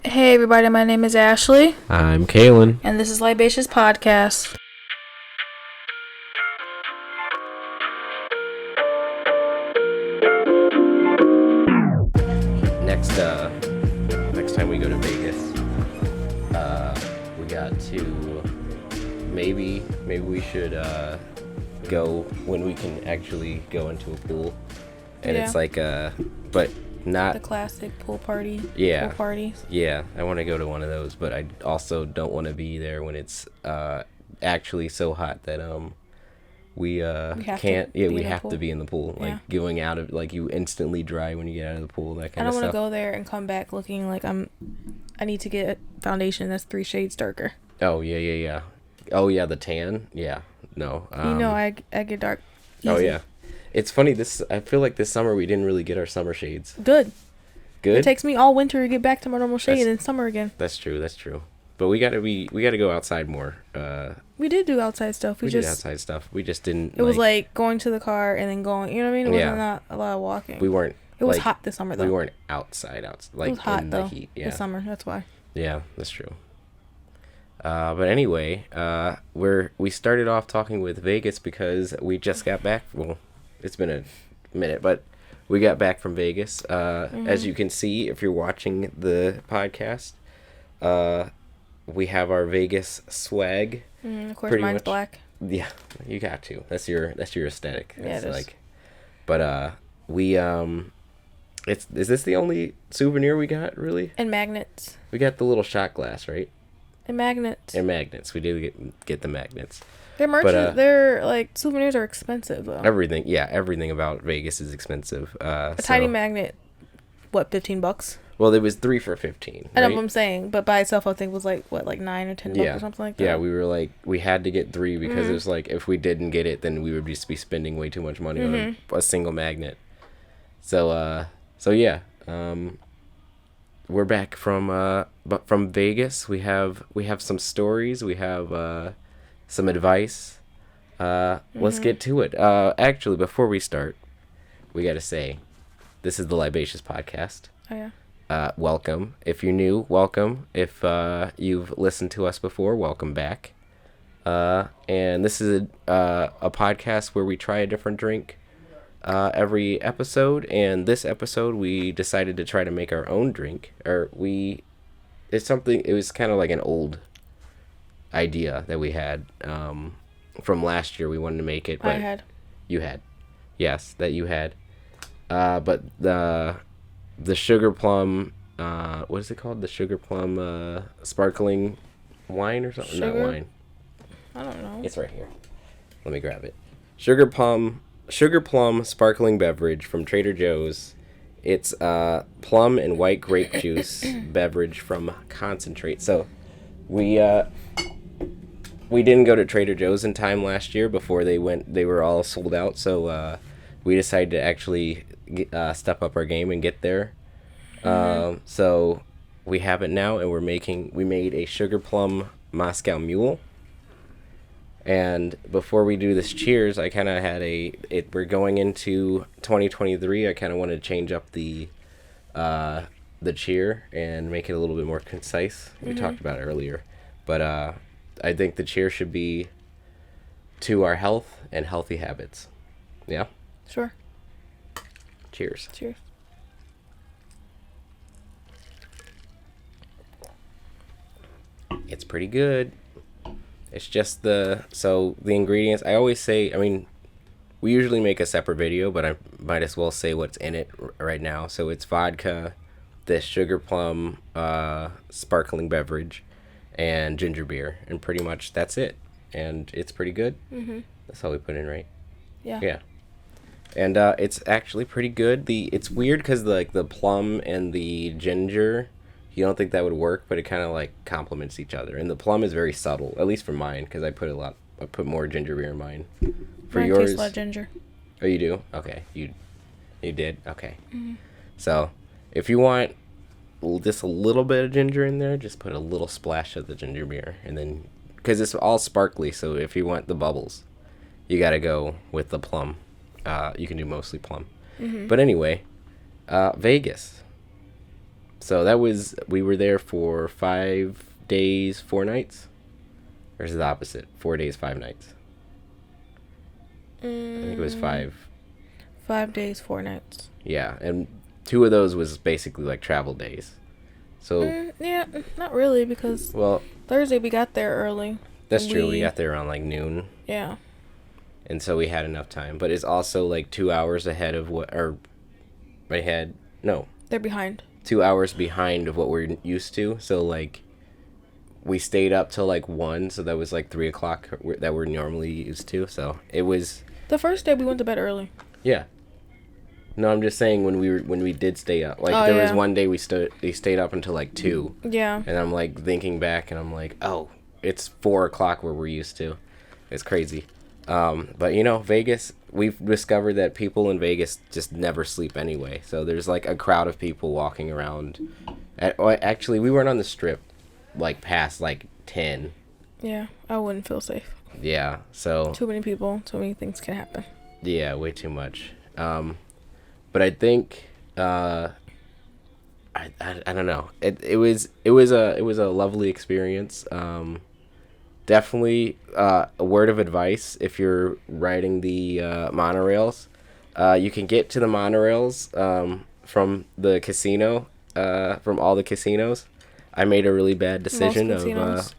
Hey everybody, my name is Ashley. I'm Kalen. And this is Libatious Podcast. Next time we go to Vegas, we got to maybe we should go when we can actually go into a pool, and it's like but not the classic pool party. Yeah, pool parties. Yeah, I want to go to one of those, but I also don't want to be there when it's actually so hot that we can't. Yeah, we have to be in the pool. Like going out of, like, you instantly dry when you get out of the pool. That kind of stuff. I don't want to go there and come back looking like I need to get a foundation that's 3 shades darker. Oh yeah. Oh yeah, the tan. Yeah, no. I get dark. Easy. Oh yeah, it's funny. I feel like this summer we didn't really get our summer shades. Good. It takes me all winter to get back to my normal shade, and then summer again. That's true. But we gotta go outside more. We did do outside stuff. We did outside stuff. We just didn't. It was like going to the car and then going. You know what I mean? It wasn't not a lot of walking. We weren't. It was hot this summer though. We weren't outside. Like, it was hot in the heat. Yeah. This summer. That's why. Yeah, that's true. But anyway, we started off talking with Vegas because we just got back. Well, it's been a minute, but we got back from Vegas. As you can see, if you're watching the podcast, we have our Vegas swag. Of course, mine's black. Yeah, you got to. That's your aesthetic. Yeah, it is. But we is this the only souvenir we got, really? And magnets. We got the little shot glass, right? And magnets. We did get the magnets. Their merchant, their like souvenirs are expensive though. Everything about Vegas is expensive. A tiny magnet, what, $15? Well, it was 3 for $15. I know what I'm saying, but by itself, I think was like what, like $9 or $10 or something like that. Yeah, we were like, we had to get 3 because it was like, if we didn't get it, then we would just be spending way too much money on a single magnet. So yeah, we're back from Vegas. We have some stories. We have some advice. Let's get to it. Actually, before we start, we got to say, this is the Libatious Podcast. Oh yeah. Welcome. If you're new, welcome. If you've listened to us before, welcome back. And this is a podcast where we try a different drink every episode. And this episode, we decided to try to make our own drink. It was kind of like an old idea that we had from last year. We wanted to make it. But you had. Yes, that you had. But the Sugar Plum, what is it called? The Sugar Plum sparkling wine or something? Not wine. I don't know. It's right here. Let me grab it. Sugar Plum sparkling beverage from Trader Joe's. It's plum and white grape juice beverage from concentrate. So we didn't go to Trader Joe's in time last year before they were all sold out. So we decided to actually step up our game and get there. So we have it now, and we made a Sugar Plum Moscow Mule. And before we do this cheers, I kind of had we're going into 2023. I kind of wanted to change up the cheer and make it a little bit more concise. We talked about it earlier, but I think the cheer should be to our health and healthy habits. Yeah. Sure. Cheers. Cheers. It's pretty good. It's just the ingredients. I always say, I mean, we usually make a separate video, but I might as well say what's in it right now. So it's vodka, this Sugar Plum sparkling beverage, and ginger beer, and pretty much that's it. And it's pretty good. That's all we put in, right? Yeah. Yeah. And it's actually pretty good. It's weird because the plum and the ginger, you don't think that would work, but it kind of like complements each other. And the plum is very subtle, at least for mine, because I put more ginger beer in mine. For mine yours, tastes a lot of ginger. Oh, you do? Okay, you did. Okay. So if you want just a little bit of ginger in there, just put a little splash of the ginger beer, and then because it's all sparkly, so if you want the bubbles, you got to go with the plum. You can do mostly plum. But anyway, Vegas. So we were there for 5 days, 4 nights. Or is it the opposite? 4 days, 5 nights. I think it was 5. 5 days, 4 nights. Yeah, and 2 of those was basically like travel days. So yeah, not really, because Thursday we got there early. That's true. We got there around like noon. Yeah. And so we had enough time, but it's also like 2 hours ahead of they're behind. 2 hours behind of what we're used to. So like we stayed up till like 1, so that was like 3 o'clock that we're normally used to. So it was the first day we went to bed early. Yeah. No, I'm just saying when we did stay up. Like there was one day we stayed up until like 2. Yeah. And I'm like thinking back and I'm like, oh, it's 4 o'clock where we're used to. It's crazy. But Vegas, we've discovered that people in Vegas just never sleep anyway. So there's like a crowd of people walking around. Actually, we weren't on the Strip like past like 10. Yeah, I wouldn't feel safe. Yeah, so too many people, too many things can happen. Yeah, way too much. But I think I don't know. It was a lovely experience. Definitely a word of advice if you're riding the monorails. You can get to the monorails from the casino, from all the casinos. I made a really bad decision of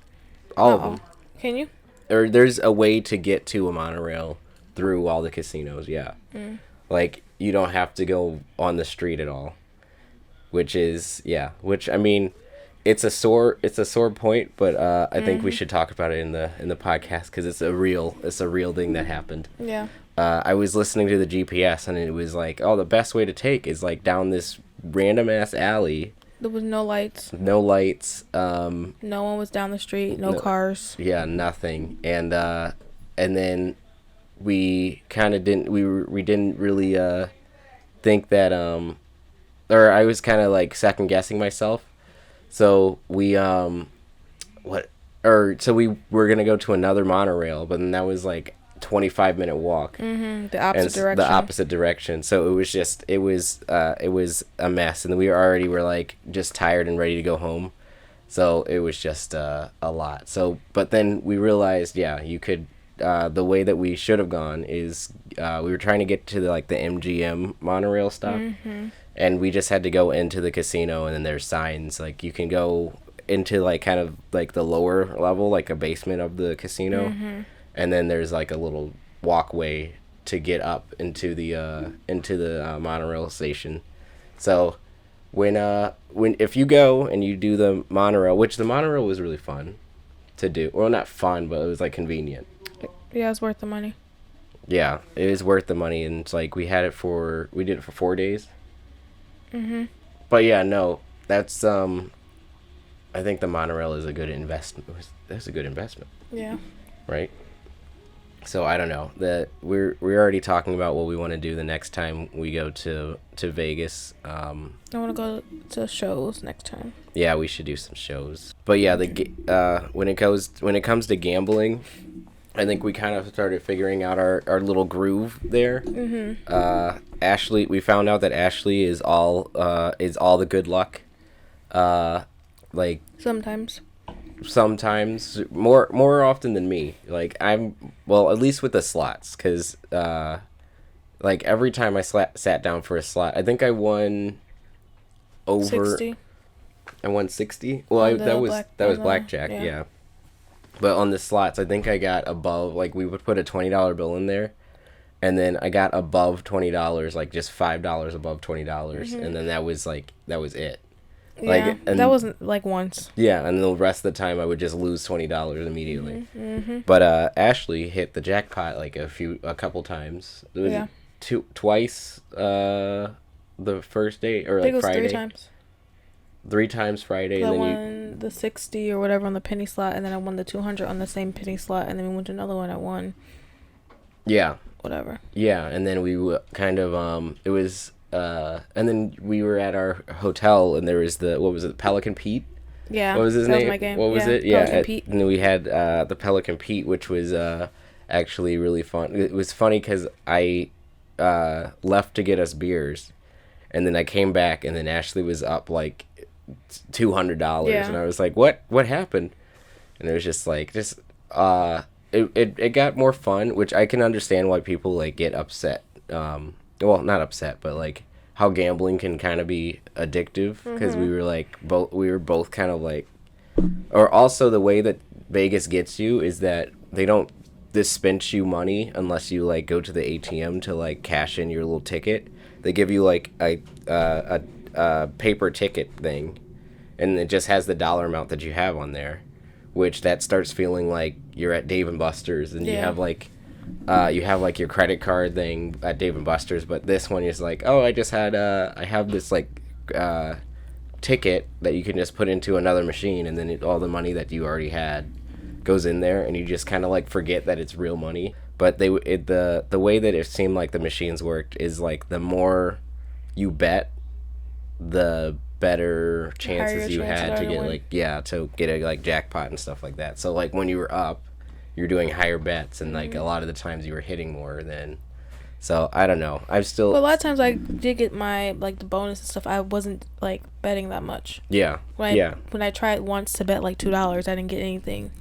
all of them. Can you? Or there's a way to get to a monorail through all the casinos, yeah. Like, you don't have to go on the street at all. Which I mean, it's a sore point, but I think we should talk about it in the podcast because it's a real thing that happened. Yeah. I was listening to the GPS and it was like, oh, the best way to take is like down this random ass alley. There was no lights. No lights. No one was down the street. No cars. Yeah, nothing. And then we kind of didn't. We didn't really think that. Or I was kind of like second guessing myself. So we so we were gonna go to another monorail, but then that was like 25-minute walk. The opposite direction. So it was a mess, and we were like just tired and ready to go home. So it was just a lot. So, but then we realized, you could. The way that we should have gone is we were trying to get to the MGM monorail stop, and we just had to go into the casino, and then there's signs like you can go into like kind of like the lower level, like a basement of the casino. And then there's like a little walkway to get up into the monorail station. So when if you go and you do the monorail, which the monorail was really fun to do, well, not fun, but it was like convenient. Yeah, it's worth the money. Yeah, it is worth the money, and it's like we did it for 4 days. But yeah, no, that's I think the monorail is a good investment. That's a good investment. Yeah. Right. So I don't know that we're already talking about what we want to do the next time we go to Vegas. I want to go to shows next time. Yeah, we should do some shows. But yeah, when it comes to gambling, I think we kind of started figuring out our little groove there. Ashley, we found out that Ashley is all the good luck. Sometimes more often than me. Like at least with the slots, because like every time I sat down for a slot, I think I won over 60. I won 60. Well, that was blackjack, yeah. But on the slots, I think I got above, like we would put a $20 bill in there, and then I got above $20, like just $5 above $20, and then that was it. Yeah, that wasn't like once. Yeah, and the rest of the time I would just lose $20 immediately. But Ashley hit the jackpot like a couple times. It was twice the first day, or like Friday. 3 times. 3 times Friday, and I then won the 60 or whatever on the penny slot, and then I won the 200 on the same penny slot, and then we went to another one. I won. Yeah. Whatever. Yeah, and then we kind of it was. And then we were at our hotel, and there was Pelican Pete? Yeah. What was his name? Was my game. What was it? Yeah. Pete. And then we had the Pelican Pete, which was actually really fun. It was funny because I left to get us beers, and then I came back, and then Ashley was up like $200, Yeah. and I was like, what happened? And it was just like it got more fun, which I can understand why people like get upset. Well, not upset, but like how gambling can kind of be addictive, because we were both kind of like, or also the way that Vegas gets you is that they don't dispense you money unless you like go to the ATM to like cash in your little ticket. They give you like a paper ticket thing, and it just has the dollar amount that you have on there, which that starts feeling like you're at Dave and Buster's, and you have like your credit card thing at Dave and Buster's, but this one is like, oh, I have this like ticket that you can just put into another machine, and then all the money that you already had goes in there, and you just kind of like forget that it's real money. But the way that it seemed like the machines worked is like the more you bet, the better chances you had to get like to get a like jackpot and stuff like that. So like when you were up, you're doing higher bets, and like a lot of the times you were hitting more than. So I don't know. I'm still. But a lot of times I did get my like the bonus and stuff. I wasn't like betting that much. Yeah. When I tried once to bet like $2, I didn't get anything.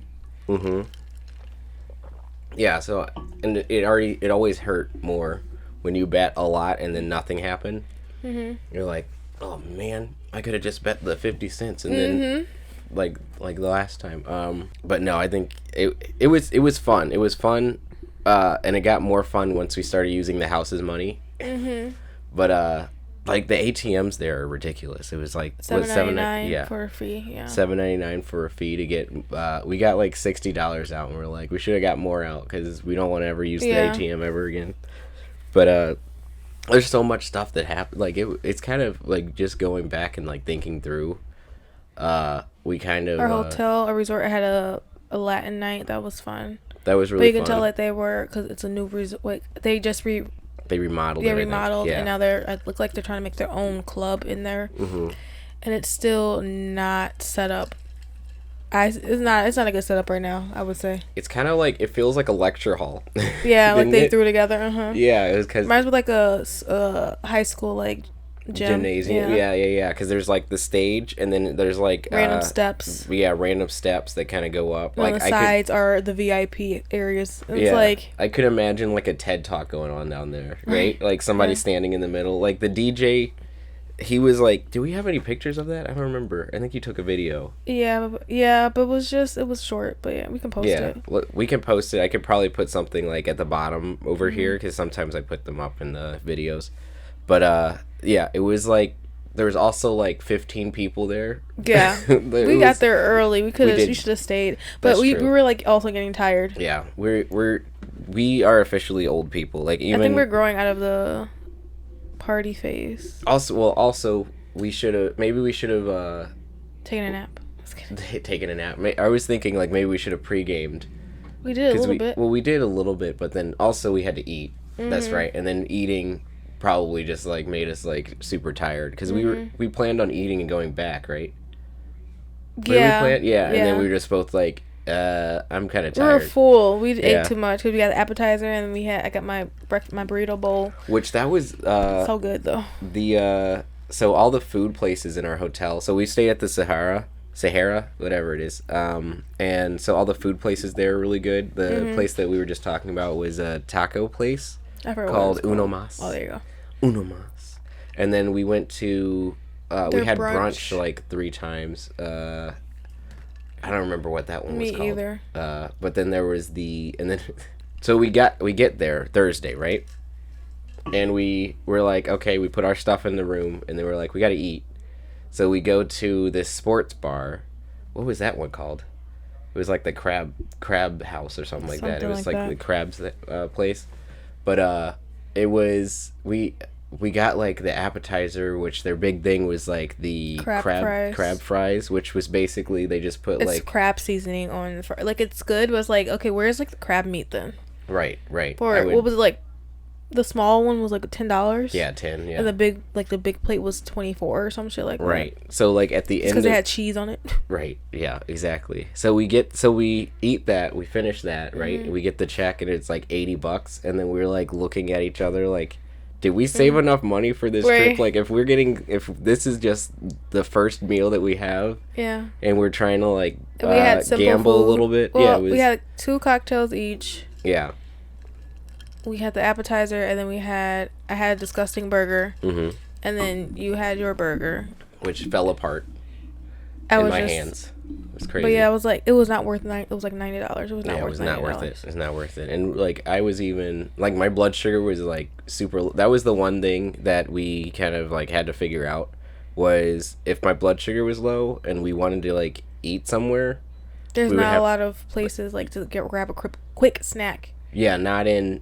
Yeah. So and it always hurt more when you bet a lot and then nothing happened. You're like, oh man, I could have just bet the 50 cents and then like the last time. But no, I think it was fun. It was fun, and it got more fun once we started using the house's money. But like the ATMs there are ridiculous. It was like $7.99 for a fee. Yeah, $7.99 for a fee to get. We got like $60 out, and we're like, we should have got more out because we don't want to ever use the ATM ever again. But there's so much stuff that happened. Like it's kind of like just going back and like thinking through. We kind of our resort had a Latin night that was fun. That was really fun. But you can tell that they were, because it's a new resort. Like they just they remodeled. Yeah, remodeled, and now it looks like they're trying to make their own club in there. And it's still not set up. It's not a good setup right now, I would say. It's kind of like, it feels like a lecture hall. Yeah, like they threw together. Yeah, it was because reminds me of like a high school like gymnasium. Yeah. Because there's like the stage, and then there's like random steps. Yeah, random steps that kind of go up. And like on the sides are the VIP areas. It's like I could imagine like a TED talk going on down there, right? Like somebody standing in the middle, like the DJ. He was like, do we have any pictures of that? I don't remember. I think you took a video. Yeah, but it was short. But yeah, we can post it. We can post it. I could probably put something like at the bottom over here, because sometimes I put them up in the videos. But yeah, it was like there was also like 15 people there. Yeah, we got there early. We should have stayed, but we were like also getting tired. Yeah, we are officially old people. Like even I think we're growing out of the party phase. Also we should have taken a nap. Taken a nap. I was thinking like maybe we should have pre-gamed. We did a little bit. Well, we did a little bit, but then also we had to eat. That's right. And then eating probably just like made us like super tired, because we planned on eating and going back, right? Yeah. And then we were just both like, I'm kind of tired. We were full. We ate too much, because we got the appetizer, and I got my burrito bowl. Which that was so good though. So all the food places in our hotel. So we stayed at the Sahara, whatever it is. And so all the food places there are really good. The place that we were just talking about was a taco place called Uno Mas. Oh, there you go. Uno Mas. And then we went to we had brunch like 3 times. I don't remember what that one was called. Me either. But then there was so we get there Thursday, right? And we were like, okay, we put our stuff in the room, and then we're like, we got to eat. So we go to this sports bar. What was that one called? It was like the crab house or something like that. It was like the crabs place. But it was we got like the appetizer, which their big thing was like the crab fries, which was basically they just put like crab seasoning on the fry. Like it's good, but it's like, okay, where's like the crab meat then? Right. What was it like? The small one was like $10. Yeah, 10. Yeah. And the big plate was 24 or some shit like that. Right. So like at the end, because they had cheese on it. Right. Yeah. Exactly. So we eat that. We finish that. Right. We get the check, and it's like $80, and then we're like looking at each other like, did we save enough money for this Right. trip? Like, if this is just the first meal that we have, Yeah. and we're trying to like We had simple gamble food. a little bit. Well, Yeah, it was, we had 2 cocktails each. yeah. We had the appetizer, and then I had a disgusting burger, Mm-hmm. and then you had your burger. Which fell apart I in was my just, hands. It was crazy. But yeah, it was not worth it was like $90. It was not Yeah, worth it was not $90. worth it. It was not worth it. And like I was even like my blood sugar was like super. That was the one thing that we kind of like had to figure out was if my blood sugar was low and we wanted to like eat somewhere. There's not a lot of places like to grab a quick snack. Yeah, not in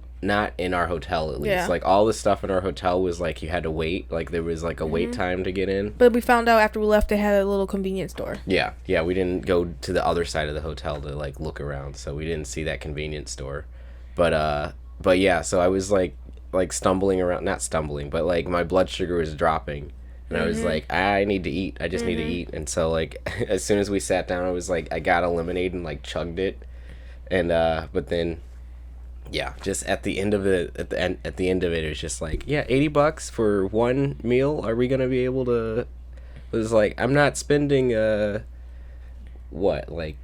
our hotel at least. Yeah. Like all the stuff in our hotel was like you had to wait. Like there was like a wait time to get in. But we found out after we left they had a little convenience store. Yeah, we didn't go to the other side of the hotel to like look around, so we didn't see that convenience store. But yeah, so I was like stumbling around, not stumbling, but like my blood sugar was dropping. And I was like, I need to eat. I just need to eat. And so like as soon as we sat down, I was like I got a lemonade and like chugged it. And but then yeah, just at the end of it, at the end of it, it was just like, yeah, $80 for one meal. Are we gonna be able to? It was like I'm not spending what like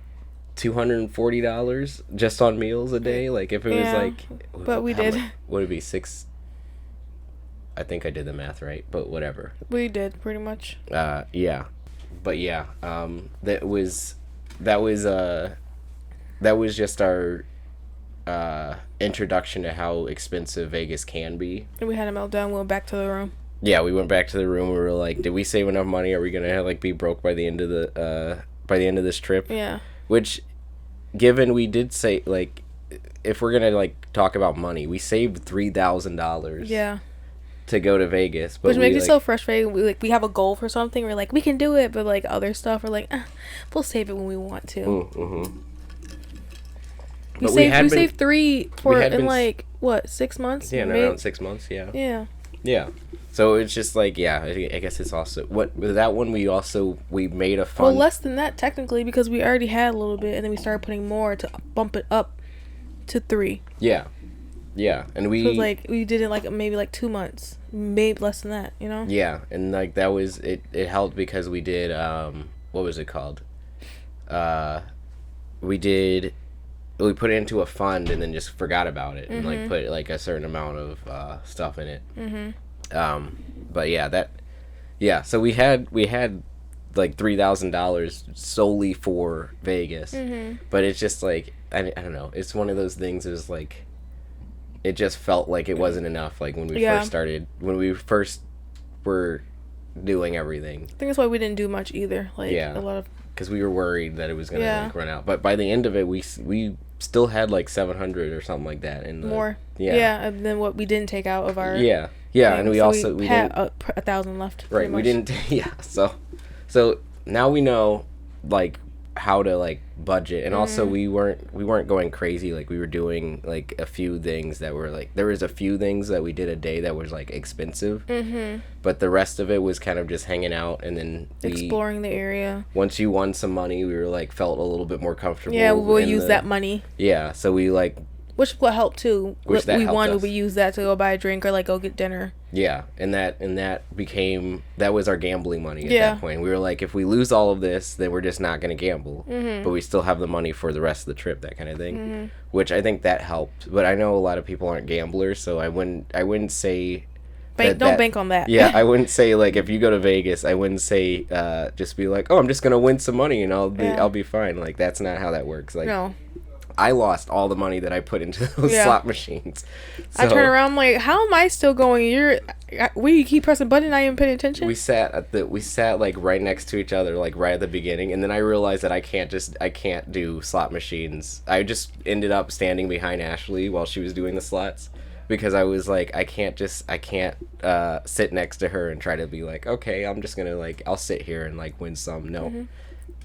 $240 just on meals a day. Like if it was like, but we did. Would it be $6? I think I did the math right, but whatever. We did pretty much. Yeah, but yeah, that was just our introduction to how expensive Vegas can be. And we had a meltdown. We went back to the room. Yeah, we went back to the room. We were like, did we save enough money? Are we gonna like be broke by the end of this trip? Yeah. Which, given we did say like, if we're gonna like talk about money, we saved $3,000. Yeah. To go to Vegas, but which makes me so frustrating. We have a goal for something. We're like, we can do it, but like other stuff, we're like, we'll save it when we want to. Mm-hmm. We saved $3 in like what 6 months? Yeah, around 6 months. Yeah. Yeah. Yeah. So it's just like, yeah, I guess it's also with that one we made a fun. Well, less than that technically because we already had a little bit, and then we started putting more to bump it up to 3. Yeah. Yeah, and we... So like, we did it like maybe like 2 months. Maybe less than that, you know? Yeah, and like that was... It helped because we did... what was it called? We put it into a fund and then just forgot about it. And like put like a certain amount of stuff in it. But yeah, that... Yeah, so we had like $3,000 solely for Vegas. But it's just like... I don't know. It's one of those things is like... It just felt like it wasn't enough, like when we first were doing everything. I think that's why we didn't do much either. Like a lot of because we were worried that it was gonna like run out. But by the end of it, we still had like 700 or something like that. And more, and then what we didn't take out of our thing. And we so also we had 1,000 left. Right, we didn't. Yeah, so now we know like how to like budget, and also we weren't going crazy. Like we were doing like a few things that were like, there was a few things that we did a day that was like expensive, but the rest of it was kind of just hanging out, and then exploring the area. Once you won some money, we were like felt a little bit more comfortable. Yeah, we'll use that money. Yeah, so we like, which what helped too. Which that helped us. We use that to go buy a drink or like go get dinner. Yeah, and that was our gambling money at that point. We were like, if we lose all of this, then we're just not going to gamble. But we still have the money for the rest of the trip, that kind of thing. Which I think that helped. But I know a lot of people aren't gamblers, so I wouldn't say... Don't bank on that. Yeah, I wouldn't say, like, if you go to Vegas, I wouldn't say, just be like, oh, I'm just going to win some money and I'll be fine. Like, that's not how that works. Like, no. I lost all the money that I put into those slot machines. So, I turn around, I'm like, how am I still going? You keep pressing button, I ain't paying attention. We sat like right next to each other, like right at the beginning, and then I realized that I can't do slot machines. I just ended up standing behind Ashley while she was doing the slots, because I was like, I can't sit next to her and try to be like, okay, I'm just gonna like, I'll sit here and like win some. No,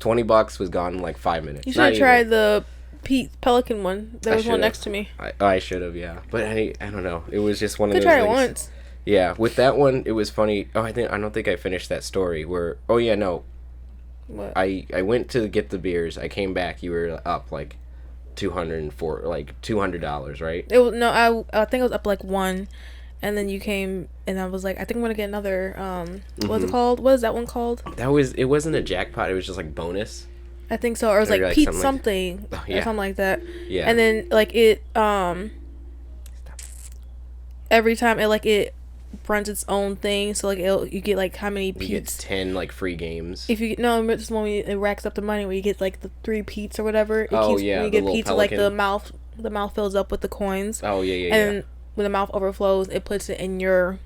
$20 was gone in like 5 minutes. You should have tried the Pelican one. There was one next to me. I should have, yeah. But I don't know. It was just one of those things. Could try it once. Yeah, with that one, it was funny. Oh, I don't think I finished that story where... Oh, yeah, no. What? I went to get the beers. I came back. You were up, like, $200, right? I think it was up like 1. And then you came, and I was like, I think I'm gonna get another. What's it called? What is that one called? It wasn't a jackpot. It was just like bonus. I think so, or it was like Pete something, oh, yeah. or something like that. Yeah. And then like it, every time it runs its own thing. So like you get like how many Pete's? You get 10 like free games. If you no, it's when it racks up the money where you get like the 3 Pete's or whatever. When you get pizza, like the mouth fills up with the coins. Oh yeah. And when the mouth overflows, it puts it in your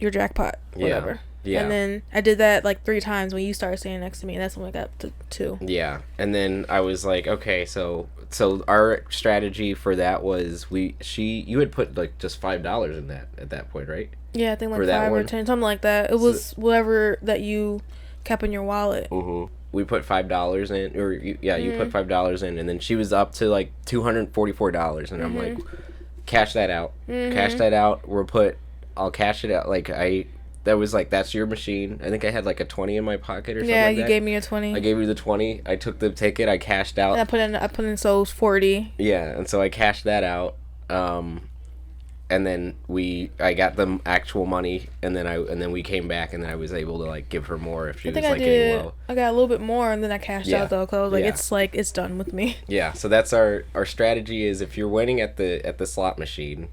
jackpot, whatever. Yeah. And then I did that like 3 times when you started standing next to me, and that's when I got to 2. Yeah. And then I was like, okay, so our strategy for that was you had put like just $5 in that at that point, right? Yeah, I think like 5 or 10, something like that. It was whatever that you kept in your wallet. Mm-hmm. We put $5 in, or you put $5 in, and then she was up to like $244, and I'm like, cash that out, cash that out. I'll cash it out. Like that was like, that's your machine. I think I had like a 20 in my pocket or something. Yeah, you gave me a 20. I gave you the 20. I took the ticket. I cashed out. And I put in so 40. Yeah, and so I cashed that out. And then I got the actual money, and then we came back, and then I was able to like give her more if she was like getting low. I got a little bit more, and then I cashed out though, because I was like, it's done with me. Yeah, so that's our strategy is if you're winning at the slot machine,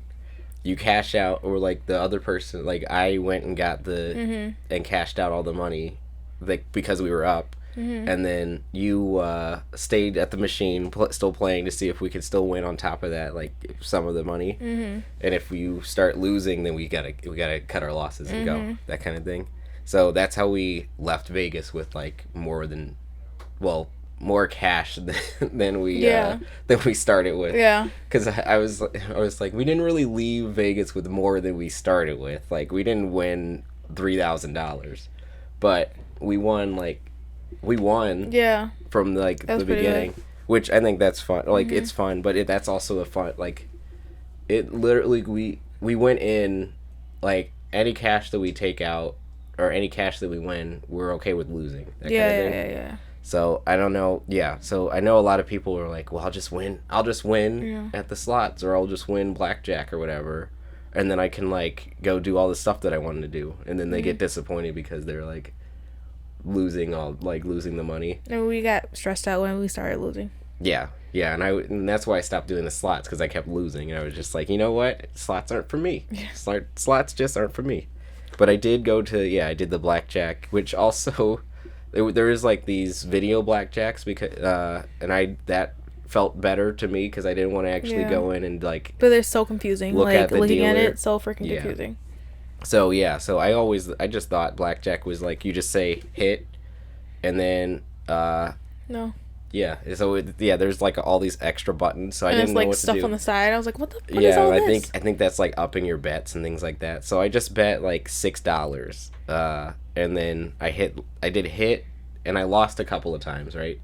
you cash out, or like the other person, like I went and got and cashed out all the money, like because we were up. And then you stayed at the machine, still playing to see if we could still win on top of that, like some of the money. And if you start losing, then we gotta cut our losses and go, that kind of thing. So that's how we left Vegas with like more cash than we started with. Yeah. Because I was like, we didn't really leave Vegas with more than we started with. Like we didn't win $3,000, but we won from like the beginning, which I think that's fun. Like it's fun, but that's also a fun, like it literally we went in like any cash that we take out or any cash that we win, we're okay with losing. That kind of thing. Yeah. So I don't know. Yeah. So I know a lot of people are like, well, I'll just win at the slots, or I'll just win blackjack or whatever, and then I can like go do all the stuff that I wanted to do, and then they get disappointed because they're like losing the money. And we got stressed out when we started losing. Yeah, and that's why I stopped doing the slots, because I kept losing, and I was just like, you know what, slots aren't for me. Slots just aren't for me. But I did go to I did the blackjack, which also there is like these video blackjacks, because that felt better to me because I didn't want to actually go in and like. But they're so confusing. Looking at it, so freaking confusing. So I just thought blackjack was like you just say hit, and then no. Yeah, so there's like all these extra buttons, so I didn't know what to do. It's like stuff on the side. I was like, what is all this? I think that's like upping your bets and things like that. So I just bet like $6, and then I did hit, and I lost a couple of times, right?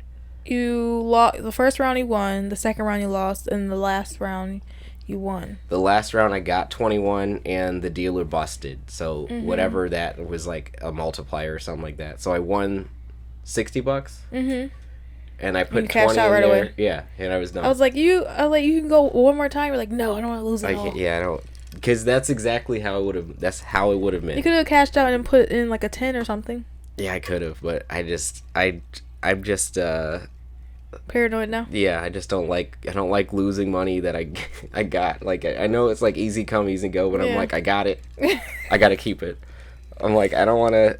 You lost the first round. You won. The second round you lost, and the last round you won. The last round I got 21, and the dealer busted. So whatever that was, like a multiplier or something like that. So I won $60. And I put 20 in right there. Away. Yeah, and I was done. I was like, you can go one more time. You're like, no, I don't want to lose it all. Yeah, I don't. Because that's exactly how it would have. That's how it would have been. You could have cashed out and put in like a 10 or something. Yeah, I could have, but I'm just paranoid now. Yeah, I don't like losing money that I got. Like I know it's like easy come, easy go, but I'm like, I got it. I got to keep it. I'm like, I don't want to.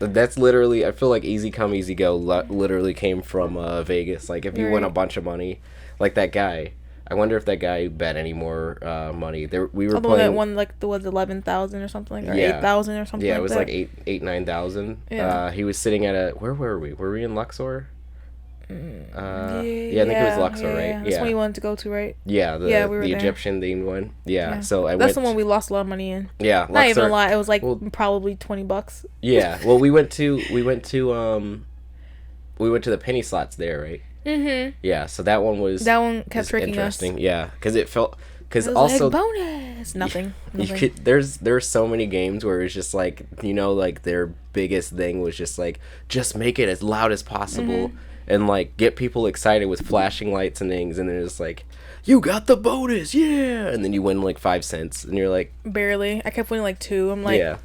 That's literally, I feel like easy come, easy go literally came from Vegas. Like, if you win a bunch of money, like that guy, I wonder if that guy bet any more money. We were playing. That one, like, was 11,000 or something, or 8,000 or something. Yeah, it was like 9,000. Yeah. He was sitting at where were we? Were we in Luxor? I think it was Luxor, right? Yeah, that's one you wanted to go to, right? Yeah, the Egyptian themed one. Yeah, so that's the one we lost a lot of money in. Yeah, Luxor, not even a lot. It was like probably $20. Yeah, well, we went to the penny slots there, right? Yeah, so that one kept tricking interesting. us. Yeah, because also like, bonus nothing. There's so many games where it's just like, like their biggest thing was just like, just make it as loud as possible. and like get people excited with flashing lights and things, and then it's like, you got the bonus, yeah, and then you win like 5 cents, and you're like, barely. I kept winning like 2. I'm like, yeah.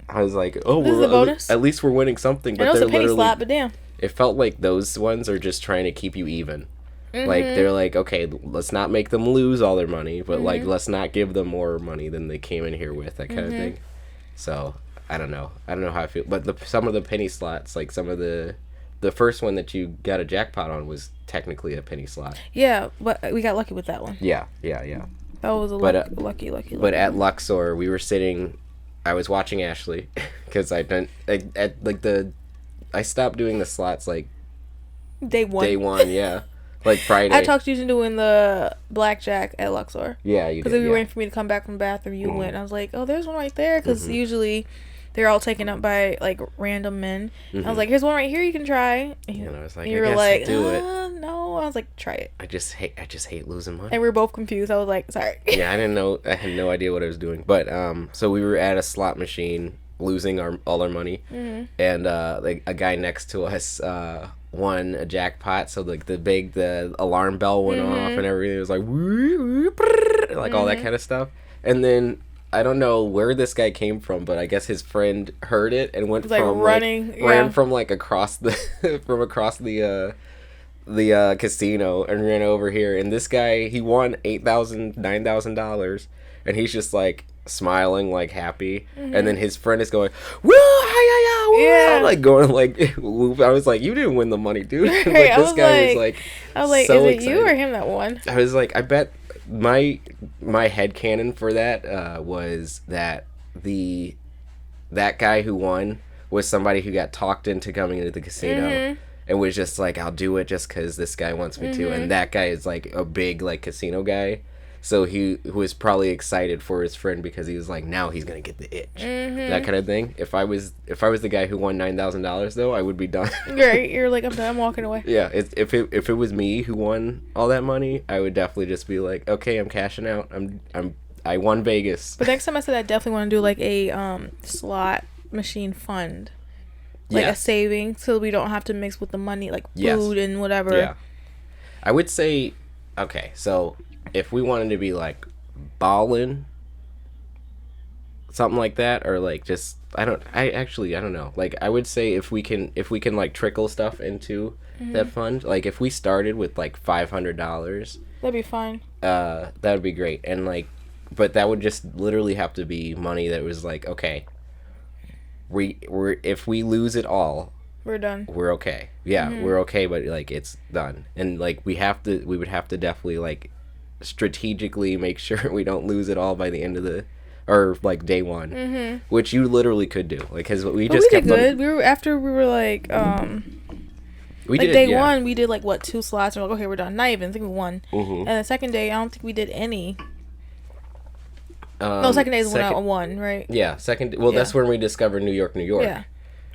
I was like, oh, this is a bonus. At least we're winning something. But I know it's they're a penny literally, slot, but damn. it felt like those ones are just trying to keep you even. Mm-hmm. Like, they're like, okay, let's not make them lose all their money, but Mm-hmm. like, let's not give them more money than they came in here with, that kind Mm-hmm. of thing. So I don't know how I feel, but some of the penny slots, like some of the first one that you got a jackpot on was technically a penny slot. Yeah, but we got lucky with that one. Yeah. That was a lucky. But at Luxor, we were sitting. I was watching Ashley because I stopped doing the slots like Day one. Yeah, like Friday. I talked you into doing the blackjack at Luxor. Yeah, you did. Because if you were waiting for me to come back from the bathroom, you went. And I was like, oh, there's one right there. Because usually they're all taken up by like random men. I was like, here's one right here you can try. And I was like, you I were guess like, I'll do it. No. I was like, try it. I just hate losing money. And we were both confused. I was like, sorry. Yeah, I didn't know. I had no idea what I was doing. But so we were at a slot machine, losing all our money, and like a guy next to us won a jackpot. So like the alarm bell went off and everything. It was like like all that kind of stuff. And then I don't know where this guy came from, but I guess his friend heard it and went from running, ran from like across the across the casino and ran over here. And this guy, he won $9,000, and he's just like smiling, like happy. And then his friend is going, woo, yeah, like going like I was like, you didn't win the money, dude. Like, this guy was like, I was like, so is it excited. you or him that won? I was like, I bet my headcanon for that was that that guy who won was somebody who got talked into coming into the casino and was just like, I'll do it just because this guy wants me to. And that guy is like a big like casino guy, so he was probably excited for his friend because he was like, now he's gonna get the itch, that kind of thing. If I was the guy who won $9,000 though, I would be done. Right, you're like, I'm done, I'm walking away. Yeah, if it was me who won all that money, I would definitely just be like, okay, I'm cashing out. I won Vegas. But next time I said I definitely want to do like a slot machine fund, like a saving, so we don't have to mix with the money, like food and whatever. Yeah, I would say, okay, so if we wanted to be like ballin', something like that, or like just I don't know. Like I would say if we can like trickle stuff into that fund, like if we started with like $500, that'd be fine. That would be great. And like, but that would just literally have to be money that was like, okay, we're if we lose it all, we're done. We're okay. Yeah, we're okay, but like it's done. And like we would have to definitely like strategically make sure we don't lose it all by the end of or like day one, which you literally could do, like because we just kept good. We were like we like did day one we did like 2 slots and we're like, okay, we're done. Not even, I think we won. And the second day I don't think we did any. No, second day is when I won, right? Yeah, second. Well, that's when we discovered New York. Yeah.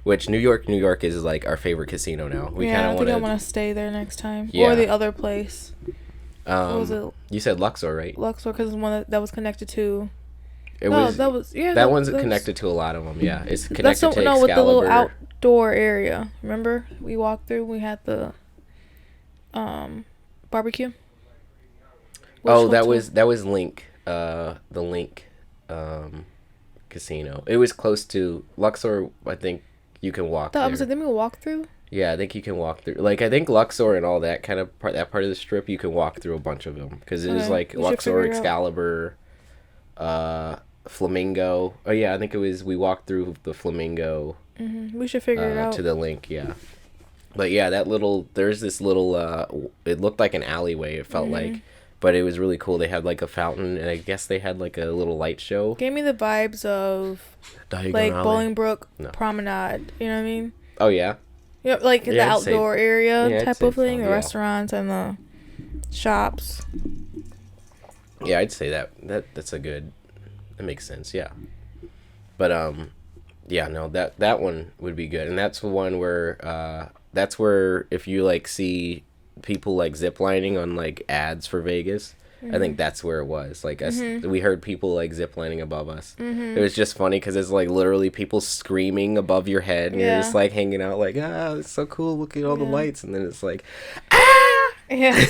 Which New York is like our favorite casino now. We kind of want to. I want to stay there next time. Yeah. Or the other place. What was it? You said Luxor, right? Luxor, because it's one that was connected to. That one's connected to a lot of them. Yeah, it's connected to Excalibur. With the little outdoor area. Remember, we walked through. We had the barbecue. That was Link. The Link casino. It was close to Luxor. I think you can walk there. Didn't we walk through? Yeah, I think you can walk through. Like, I think Luxor and all that kind of part of the strip, you can walk through a bunch of them. Because it was like Luxor, Excalibur, Flamingo. Oh, yeah, I think it was, we walked through the Flamingo. We should figure it out. To the Link, yeah. But yeah, there's this little, it looked like an alleyway, it felt like. But it was really cool. They had like a fountain, and I guess they had like a little light show. Gave me the vibes of like Bolingbrook Promenade. You know what I mean? Oh yeah. Yeah, like the outdoor area type of thing. The yeah. restaurants and the shops. Yeah, I'd say that's a good. That makes sense. Yeah. But yeah, no, that one would be good, and that's the one where if you like see people like ziplining on like ads for Vegas, I think that's where it was. Like, us, we heard people, like, ziplining above us. Mm-hmm. It was just funny because it's, like, literally people screaming above your head. And you're just, like, hanging out, like, it's so cool. Look at all the lights. And then it's like, ah! Yeah.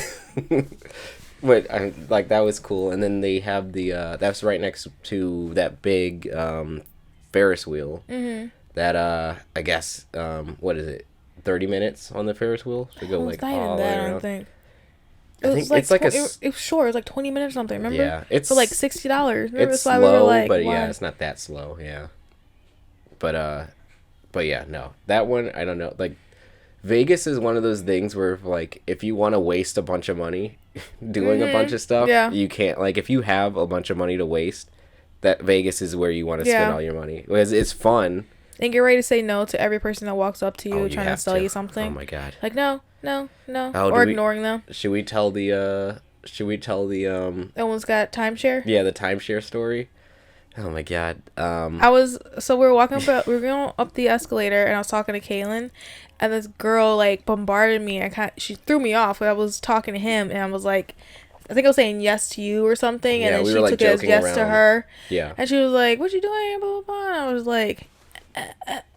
But, like, that was cool. And then they have that's right next to that big Ferris wheel. Mm-hmm. That, I guess, what is it? 30 minutes on the Ferris wheel? So go, like, all the way around. I think. I think it's like it was short. It was like 20 minutes or something. Remember? Yeah, it's for like $60. It's slow, we were like, but yeah, it's not that slow. Yeah, but yeah, no, that one I don't know. Like, Vegas is one of those things where like if you want to waste a bunch of money doing a bunch of stuff, you can't. Like, if you have a bunch of money to waste, that Vegas is where you want to spend all your money because it's fun. And get ready to say no to every person that walks up to you trying to sell you something. Oh my god! Like no, or ignoring them. Should we tell the that one's got timeshare? Yeah, the timeshare story. Oh my god. We were walking up, we were going up the escalator, and I was talking to Kaylin, and this girl like bombarded me. She threw me off. I was talking to him, and I was like, I think I was saying yes to you or something, and then she took it as yes to her. Yeah. And she was like, "What you doing?" Blah blah blah. And I was like.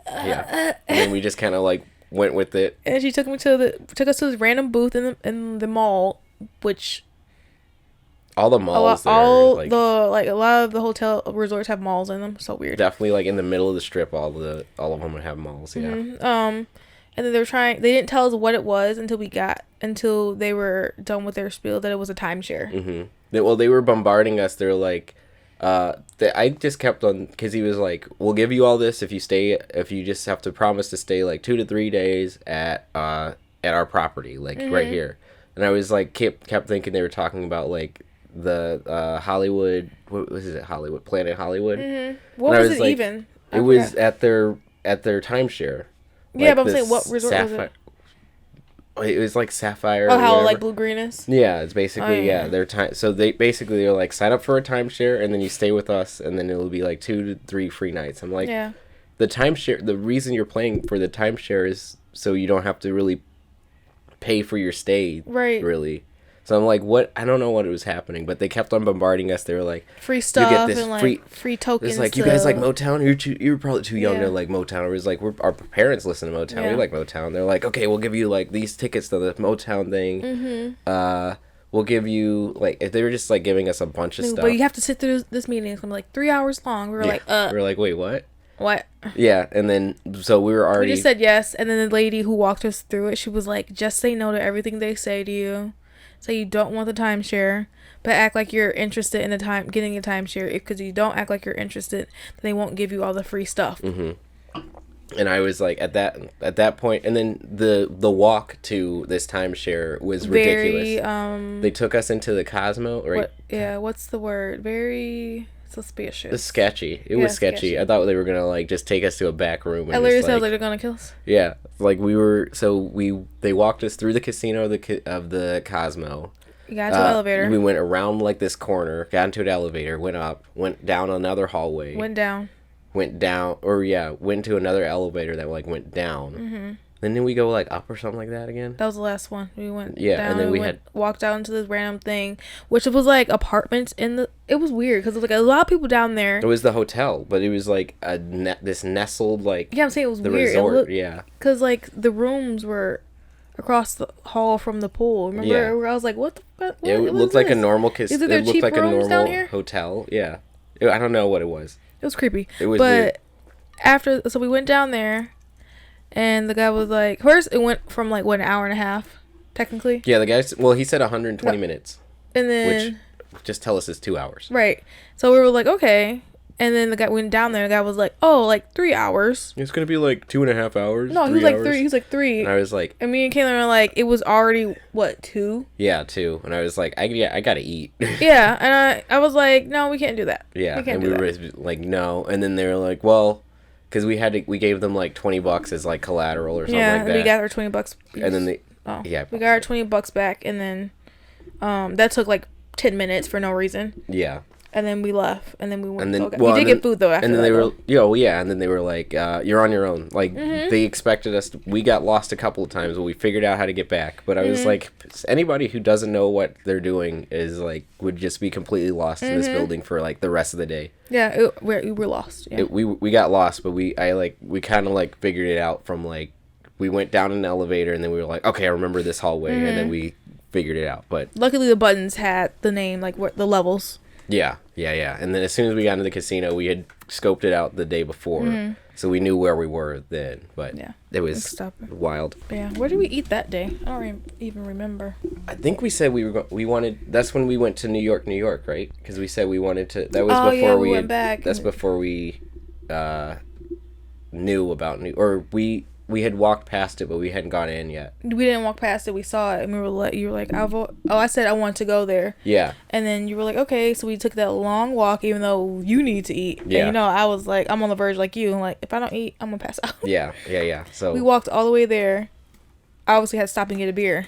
Yeah, and then we just kind of like went with it. And she took us to this random booth in the mall, which all the malls, a lot of the hotel resorts have malls in them. So weird. Definitely, like in the middle of the strip, all of them would have malls. Yeah. Mm-hmm. And then they didn't tell us what it was until they were done with their spiel that it was a timeshare. Mm-hmm. Well, they were bombarding us. They're like. I just kept on because he was like, "We'll give you all this if you just have to promise to stay like 2 to 3 days at our property, like right here." And I was like, kept thinking they were talking about like the Hollywood. What was it? Hollywood Planet Hollywood. Mm-hmm. What was it like, even? It was at their timeshare. Yeah, like but I'm saying what resort was it? It was like Sapphire. Oh, how like blue green is? Yeah, it's basically their time. So they're like, sign up for a timeshare and then you stay with us and then it'll be like 2 to 3 free nights. I'm like, the timeshare. The reason you're paying for the timeshare is so you don't have to really pay for your stay, right? Really. So I'm like, what? I don't know what was happening, but they kept on bombarding us. They were like, free stuff you get this and like free tokens. It's like, you guys like Motown? You're probably too young to like Motown. It was like, our parents listen to Motown. We like Motown. They're like, okay, we'll give you like these tickets to the Motown thing. Mm-hmm. We'll give you like, if they were just like giving us a bunch of stuff. But you have to sit through this meeting. It's gonna be like 3 hours long. We were like, We were like, wait, what? What? Yeah, and then so we were already. We just said yes, and then the lady who walked us through it, she was like, just say no to everything they say to you. Say you don't want the timeshare, but act like you're interested in getting a timeshare. Because you don't act like you're interested, then they won't give you all the free stuff. Mm-hmm. And I was like, at that point, and then the walk to this timeshare was ridiculous. They took us into the Cosmo, right? What's the word? Very suspicious. It's sketchy. It was sketchy. I thought they were gonna like just take us to a back room. And literally sounds like they're gonna kill us. Yeah, like they walked us through the casino of the Cosmo. You got into an elevator. We went around like this corner, got into an elevator, went up, went down another hallway. Went down to another elevator that like went down. Mm-hmm. Then did we go like up or something like that again? That was the last one. We went down, and then we walked out into this random thing, which was like apartments it was weird because there was like a lot of people down there. It was the hotel, but it was like this nestled like. Yeah, I'm saying it was the weird. Resort, because like the rooms were across the hall from the pool. Remember, where I was like, what the fuck? It looked like a normal casino. It looked like a normal hotel. Yeah, I don't know what it was. It was creepy. It was weird. So we went down there. And the guy was like, first it went from like, what, an hour and a half, technically? Yeah, the guy, he said 120 minutes. And then. Which, just tell us it's 2 hours. Right. So we were like, okay. And then the guy went down there, the guy was like, oh, like 3 hours. It's going to be like 2.5 hours. No, he was like 3. He was like 3. And I was like. And me and Caitlin were like, it was already, what, 2? Yeah, 2. And I was like, I got to eat. Yeah. And I was like, no, we can't do that. Yeah. We were like, no. And then they were like, well. Because we gave them like $20 as like collateral or something like that. Yeah, we got our $20. And then we got our $20 back, and then that took like 10 minutes for no reason. Yeah. And then we left, and then we went. And then, to we did get food though. After and then that, they were, and then they were like, "You're on your own." Like they expected us. We got lost a couple of times, but we figured out how to get back. But I was like, anybody who doesn't know what they're doing is like would just be completely lost in this building for like the rest of the day. Yeah, we were lost. Yeah. We got lost, but we kind of like figured it out from like we went down an elevator, and then we were like, okay, I remember this hallway, and then we figured it out. But luckily, the buttons had the name, like the levels. Yeah. And then as soon as we got into the casino, we had scoped it out the day before, so we knew where we were then. But it was wild. But yeah, where did we eat that day? I don't even remember. I think we said we wanted. That's when we went to New York, right? Because we said we wanted to. That was before we went back. That's before we knew about we had walked past it, but we hadn't gone in yet. We didn't walk past it. We saw it, and you were like, I said I want to go there. Yeah. And then you were like, okay. So we took that long walk, even though you need to eat. Yeah. And, I was like, I'm on the verge like you. Like, if I don't eat, I'm gonna pass out. Yeah. So we walked all the way there. I obviously had to stop and get a beer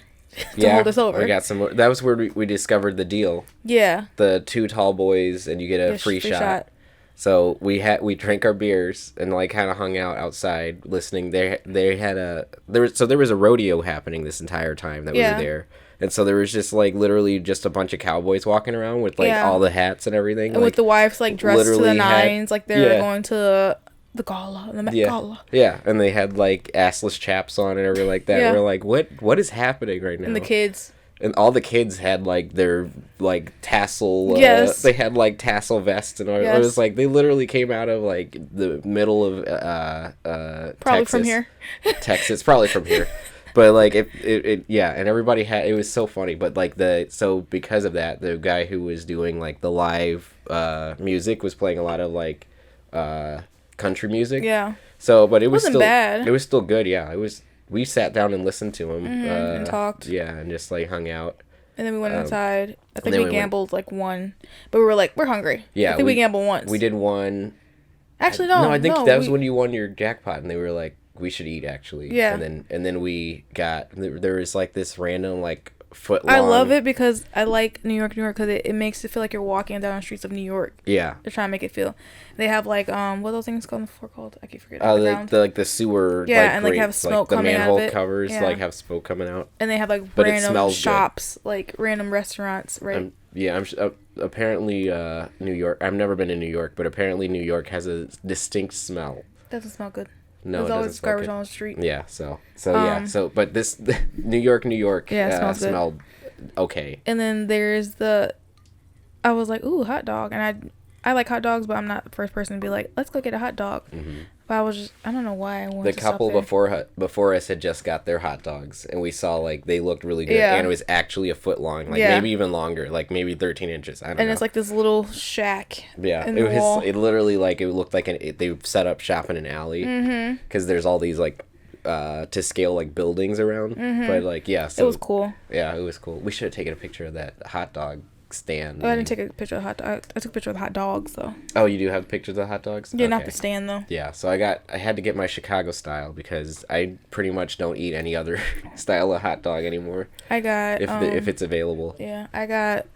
to hold us over. We got some. That was where we discovered the deal. Yeah. The 2 tall boys, and you get a free shot. So we drank our beers and like kind of hung out outside listening. There was a rodeo happening this entire time that we were there, and so there was just like literally just a bunch of cowboys walking around with like all the hats and everything, and like, with the wives like dressed to the nines, like they're going to the gala, the Met Gala. Yeah, and they had like assless chaps on and everything like that. Yeah. We're like, what is happening right now? And the kids. And all the kids had like their like tassel. They had like tassel vests and all. It was like they literally came out of like the middle of probably Texas. From here. Texas, probably from here. But like it and everybody had. It was so funny. But like because of that, the guy who was doing like the live music was playing a lot of like country music. Yeah. So, but it wasn't bad. It was still good. Yeah, it was. We sat down and listened to him and talked. Yeah, and just like hung out. And then we went inside. I think we gambled like one, but we were like, we're hungry. Yeah, I think we gambled once. We did one. Actually, no. No, I think that was when you won your jackpot, and they were like, we should eat actually. Yeah. And then we got there was like this random like foot long. I love it because I like New York because it makes it feel like you're walking down the streets of New York. Yeah. They're trying to make it feel. They have like what are those things called before called? I keep forgetting. The sewer. Yeah, like, and like have smoke like, coming out of it. The manhole covers like have smoke coming out. And they have like random shops, like random restaurants, right? Apparently New York. I've never been in New York, but apparently New York has a distinct smell. Doesn't smell good. No, there's it always doesn't smell garbage good. on the street. Yeah, but this New York smelled okay. And then there's I was like, ooh, hot dog, and I like hot dogs, but I'm not the first person to be like, let's go get a hot dog. Mm-hmm. But I don't know why I wanted the to couple stop before us had just got their hot dogs, and we saw like they looked really good, and it was actually a foot long, like maybe even longer, like maybe 13 inches. I don't know. And it's like this little shack. Yeah, it literally like it looked like they set up shop in an alley because there's all these like to scale like buildings around, but like so it was cool. Yeah, it was cool. We should have taken a picture of that hot dog stand. Oh, I didn't take a picture of the hot dog. I took a picture of the hot dogs though. Oh, you do have pictures of the hot dogs? Yeah, not the stand though. Yeah, so I had to get my Chicago style because I pretty much don't eat any other style of hot dog anymore. I got if it's available. Yeah, I got.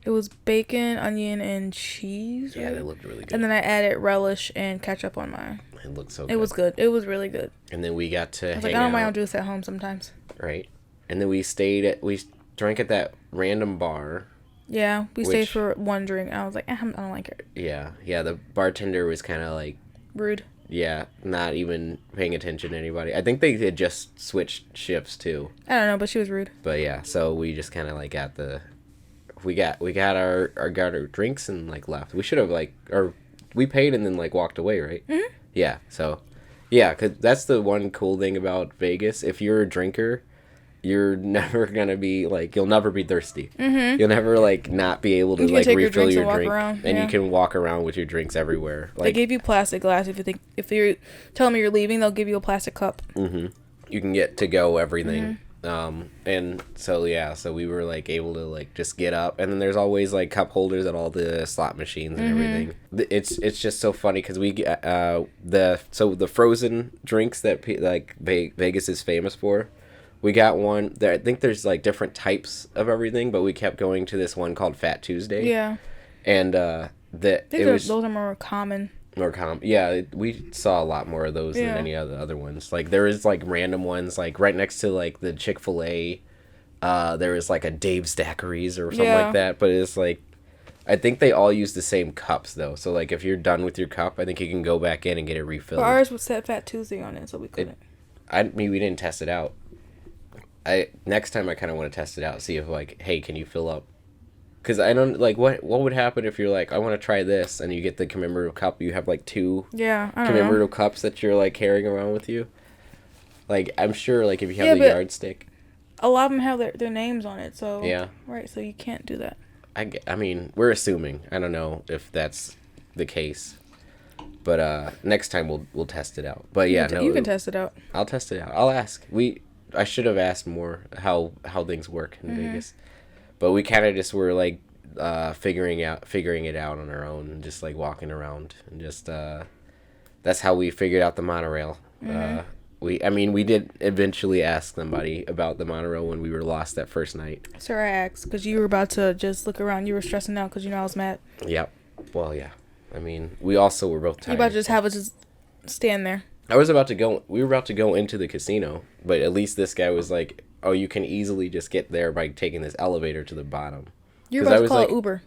It was bacon, onion, and cheese. Yeah, they looked really good. And then I added relish and ketchup on mine. It looked so good. It was good. It was really good. And then we got to I don't mind juice at home sometimes. Right. And then we drank at that random bar. Yeah, we stayed for one drink. I was like, I don't like it. Yeah. The bartender was kind of like... rude. Yeah, not even paying attention to anybody. I think they had just switched shifts too. I don't know, but she was rude. But yeah, so we just kind of like got we got our drinks and like left. We should have we paid and then like walked away, right? Mm-hmm. Yeah. So, yeah, cause that's the one cool thing about Vegas. If you're a drinker, you're never gonna be like you'll never be thirsty. Mm-hmm. You'll never like not be able to like refill your drink, and yeah. You can walk around with your drinks everywhere. Like, they give you plastic glass if you're telling me you're leaving, they'll give you a plastic cup. Mm-hmm. You can get to go everything. Mm-hmm. And so so we were like able to like just get up, and then there's always like cup holders at all the slot machines and everything. It's just so funny because we the frozen drinks that like Vegas is famous for. We got one there. I think there's like different types of everything, but we kept going to this one called Fat Tuesday. Yeah. And Those are more common. More common. Yeah, we saw a lot more of those than any other ones. Like there is like random ones, like right next to like the Chick-fil-A. There is like a Dave's Daiquiris or something like that. But it's like, I think they all use the same cups though. So like if you're done with your cup, I think you can go back in and get it refilled. But ours would set Fat Tuesday on it, so we couldn't. I mean, we didn't test it out. Next time I kind of want to test it out, see if like, hey, can you fill up? Because I don't, like, what would happen if you're like, I want to try this, and you get the commemorative cup, you have like two commemorative cups that you're like carrying around with you. Like, I'm sure, like, if you have the yardstick. A lot of them have their names on it, so. Yeah. Right, so you can't do that. I mean, we're assuming. I don't know if that's the case. But next time we'll test it out. But yeah, you can test it out. I'll test it out. I'll ask. I should have asked more how things work in Vegas. But we kind of just were like figuring it out on our own and just like walking around and just that's how we figured out the monorail. We did eventually ask somebody about the monorail when we were lost that first night. Sir, I asked because you were about to just look around. You were stressing out because I was mad. Yep. Well, yeah. I mean, we also were both tired. You about to just have us just stand there. We were about to go into the casino, but at least this guy was like, oh, you can easily just get there by taking this elevator to the bottom. You were about to call it Uber.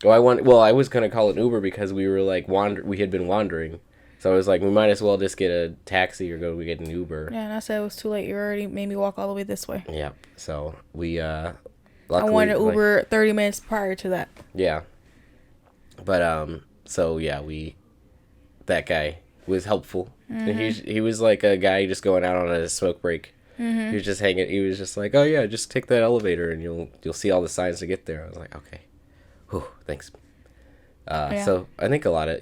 Oh, I was going to call it Uber because we were like, we had been wandering. So I was like, we might as well just get a taxi or go get an Uber. Yeah, and I said it was too late. You already made me walk all the way this way. Yeah, so we, luckily, I wanted an Uber 30 minutes prior to that. Yeah. But, so yeah, that guy was helpful. And he was like a guy just going out on a smoke break. He was just hanging. He was just like, oh yeah, just take that elevator and you'll see all the signs to get there. I was like, okay, whew, thanks. So I think a lot of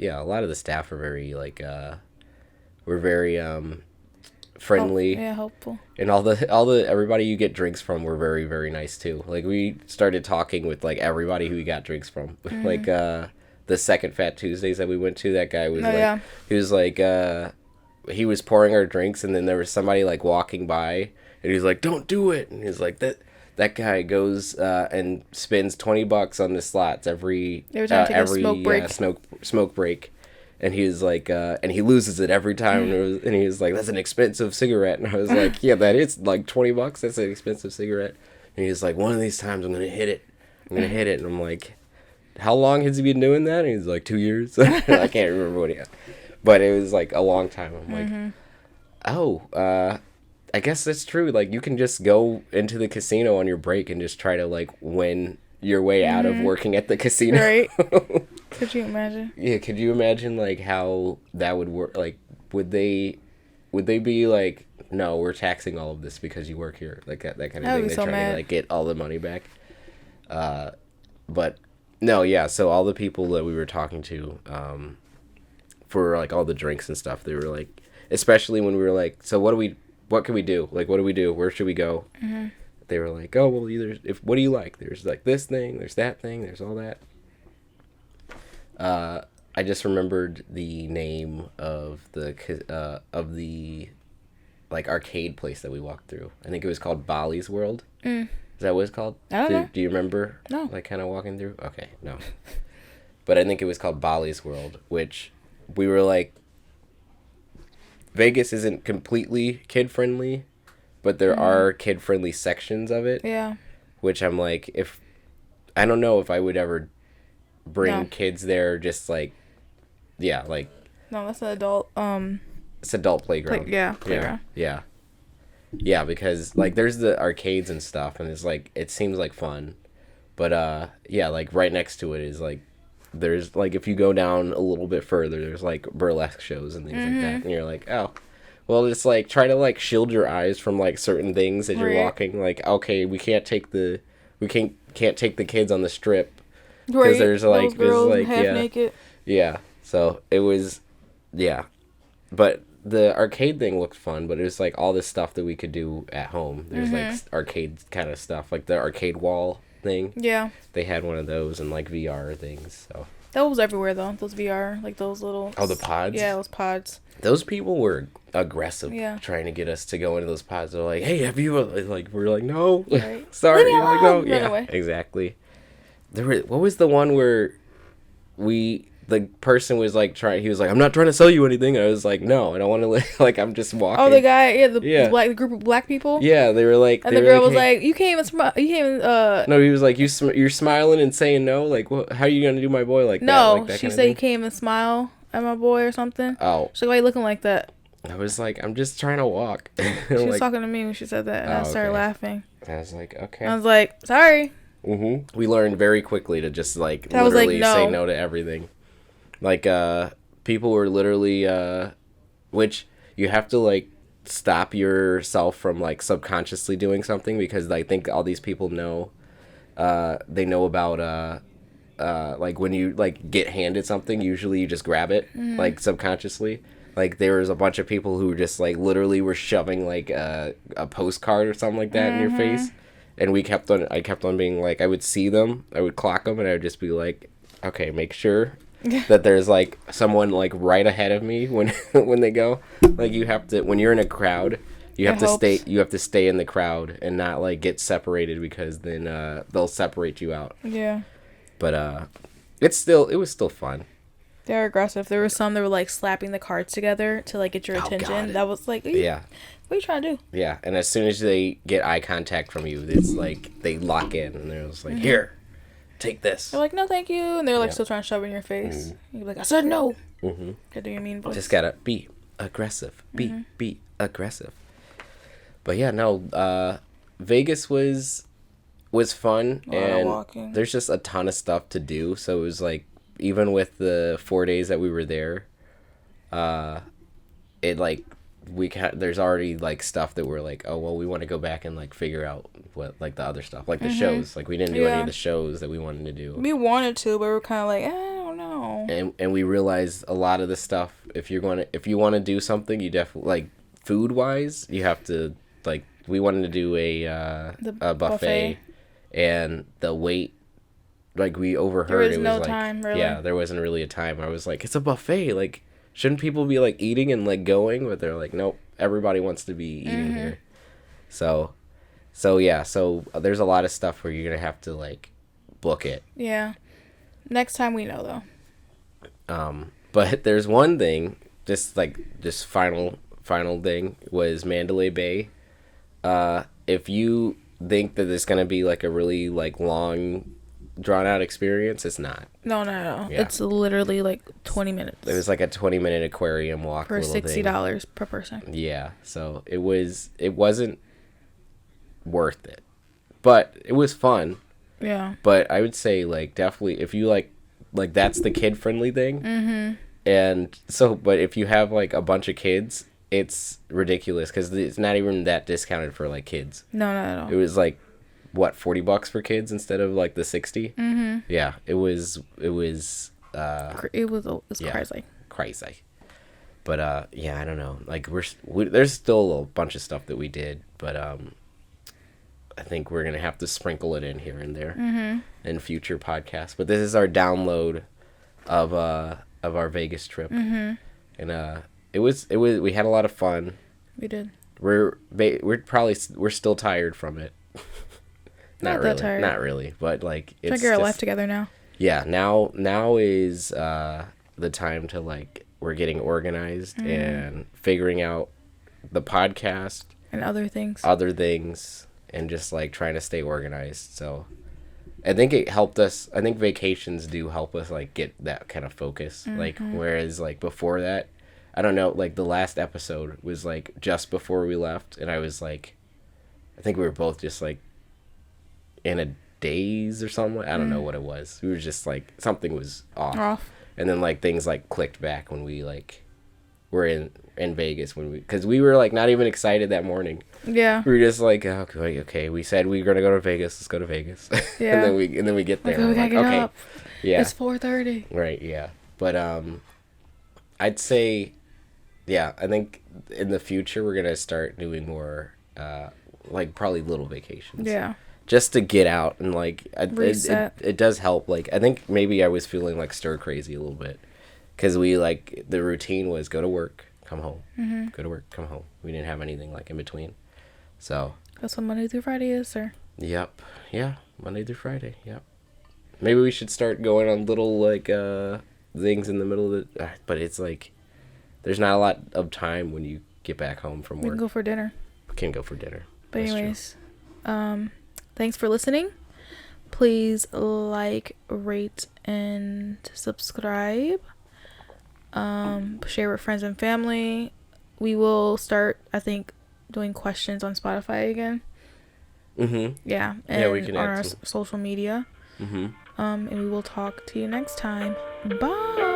the staff are very we're very friendly. Helpful. And all the everybody you get drinks from were very, very nice too. Like we started talking with like everybody who we got drinks from. Like the second Fat Tuesdays that we went to, that guy was he was like he was pouring our drinks and then there was somebody like walking by and he's like, don't do it, and he's like, that guy goes and spends $20 on the slots every smoke break, and he's like and he loses it every time, and he was like, that's an expensive cigarette, and I was like, yeah, that is like $20, that's an expensive cigarette, and he's like, one of these times I'm gonna hit it, and I'm like, how long has he been doing that? And he's like, 2 years. I can't remember what he had. But it was like a long time. I'm like, I guess that's true. Like, you can just go into the casino on your break and just try to like win your way out of working at the casino. Right. Could you imagine? Yeah, could you imagine like how that would work? Like, would they be like, no, we're taxing all of this because you work here, like that kind of thing? They're trying to like get all the money back. But no, yeah. So all the people that we were talking to, for like all the drinks and stuff, they were like, especially when we were like, so what can we do? Like, what do we do? Where should we go? They were like, oh, well, what do you like? There's like this thing, there's that thing, there's all that. I just remembered the name of the like arcade place that we walked through. I think it was called Bali's World. Is that what it's called? I don't know. Do you remember? No. Like kind of walking through? Okay, no. But I think it was called Bali's World, which we were like, Vegas isn't completely kid-friendly, but there are kid-friendly sections of it. Yeah. Which I'm like, I don't know if I would ever bring kids there, just like, yeah, like. No, that's an adult, it's adult playground. Playground. Yeah, because like there's the arcades and stuff, and it's like, it seems like fun, but yeah, like right next to it is like, there's like, if you go down a little bit further, there's like burlesque shows and things like that, and you're like, oh, well, just like try to like shield your eyes from like certain things as you're walking. Like, okay, we can't take the kids on the strip because there's like half naked. Yeah, so it was, yeah, but the arcade thing looked fun, but it was like all this stuff that we could do at home. There's like arcade kind of stuff, like the arcade wall thing. Yeah. They had one of those and like VR things. So that was everywhere though. Those VR, like those little. Oh, the pods. Yeah, those pods. Those people were aggressive, trying to get us to go into those pods. They're like, "Hey, have you?" Like we're like, "No, right. sorry." Like, no, yeah, exactly. What was the one where the person was like he was like, I'm not trying to sell you anything. And I was like, no, I don't want to like, I'm just walking. Oh, the guy, yeah, the group of black people. Yeah, they were like, and the girl was like, you can't even smile. You can't even. No, he was like, you're smiling and saying no. Like, how are you gonna do my boy like that? No, like that she said you can't even smile at my boy or something. Oh, she's like, why you looking like that? I was like, I'm just trying to walk. She was talking to me when she said that, and I started laughing. I was like, okay. I was like, sorry. Mm-hmm. We learned very quickly to just like literally say no to everything. Like people were literally which you have to like stop yourself from like subconsciously doing something, because I think all these people know they know about like when you like get handed something, usually you just grab it like subconsciously. Like there was a bunch of people who just like literally were shoving like a postcard or something like that in your face. And I kept on being like, I would see them, I would clock them, and I would just be like, okay, make sure that there's like someone like right ahead of me when when they go. Like you have to, when you're in a crowd, you have to stay in the crowd and not like get separated, because then they'll separate you out. Yeah. But it was still fun. They were aggressive. There were some that were like slapping the cards together to like get your attention. God. That was like, yeah. What are you trying to do? Yeah, and as soon as they get eye contact from you, it's like they lock in, and they're just like, here, take this. They're like, no, thank you, and they're like still trying to shove it in your face. You're like, I said no. Gotta do your mean voice. Just gotta be aggressive. Be aggressive. But yeah, no, Vegas was fun, and there's just a ton of stuff to do. So it was like, even with the 4 days that we were there, it like there's already like stuff that we're like, oh well, we want to go back and like figure out what like the other stuff, like the shows. Like we didn't do any of the shows that we wanted to do. We wanted to, but we're kind of like, I don't know. And we realized a lot of the stuff, if you want to do something, you definitely like food wise, you have to like, we wanted to do a buffet, and the wait. Like we overheard, it was no like time, really. Yeah, there wasn't really a time. I was like, it's a buffet. Like, shouldn't people be like eating and like going? But they're like, nope, everybody wants to be eating here. So yeah. So there's a lot of stuff where you're gonna have to like book it. Yeah. Next time we know though. But there's one thing, just final thing was Mandalay Bay. If you think that it's gonna be like a really like long, drawn out experience, it's not. No. Yeah. It's literally like 20 minutes. It was like a 20-minute aquarium walk for $60 per person. Yeah, so it wasn't worth it, but it was fun. Yeah. But I would say like definitely if you like that's the kid friendly thing. And so, but if you have like a bunch of kids, it's ridiculous because it's not even that discounted for like kids. No, not at all. It was like, what, $40 for kids instead of like the 60. Yeah, it was crazy. But yeah, I don't know, like there's still a bunch of stuff that we did, but I think we're gonna have to sprinkle it in here and there in future podcasts. But this is our download of our Vegas trip. And it was we had a lot of fun. We did. We're still tired from it. Not really, tired. Not really, but like it's trying to get our life together now. Yeah, now is the time to like, we're getting organized and figuring out the podcast and other things, and just like trying to stay organized. So I think it helped us. I think vacations do help us like get that kind of focus. Like whereas like before that, I don't know, like the last episode was like just before we left, and I was like, I think we were both just like in a daze or something. I don't know what it was. We were just like, something was off. And then like things like clicked back when we like were in Vegas, because we were like not even excited that morning. Yeah. We were just like, okay, we said we were gonna go to Vegas. Let's go to Vegas. Yeah. and then we get there. Like, we gotta get up. Yeah. It's 4:30. Right. Yeah. But I'd say, yeah, I think in the future we're gonna start doing more like probably little vacations. Yeah. Just to get out and like it does help. Like I think maybe I was feeling like stir crazy a little bit, because we like the routine was go to work, come home, go to work, come home. We didn't have anything like in between. So that's what Monday through Friday is, sir. Yep. Yeah. Monday through Friday. Yep. Maybe we should start going on little like things in the middle of the. But it's like there's not a lot of time when you get back home from We work. can go for dinner. We can go for dinner. But That's anyways, thanks for listening. Please like, rate, and subscribe. Share with friends and family. We will start, I think, doing questions on Spotify again. Yeah, and yeah, we can on add our some. social media. And we will talk to you next time. Bye.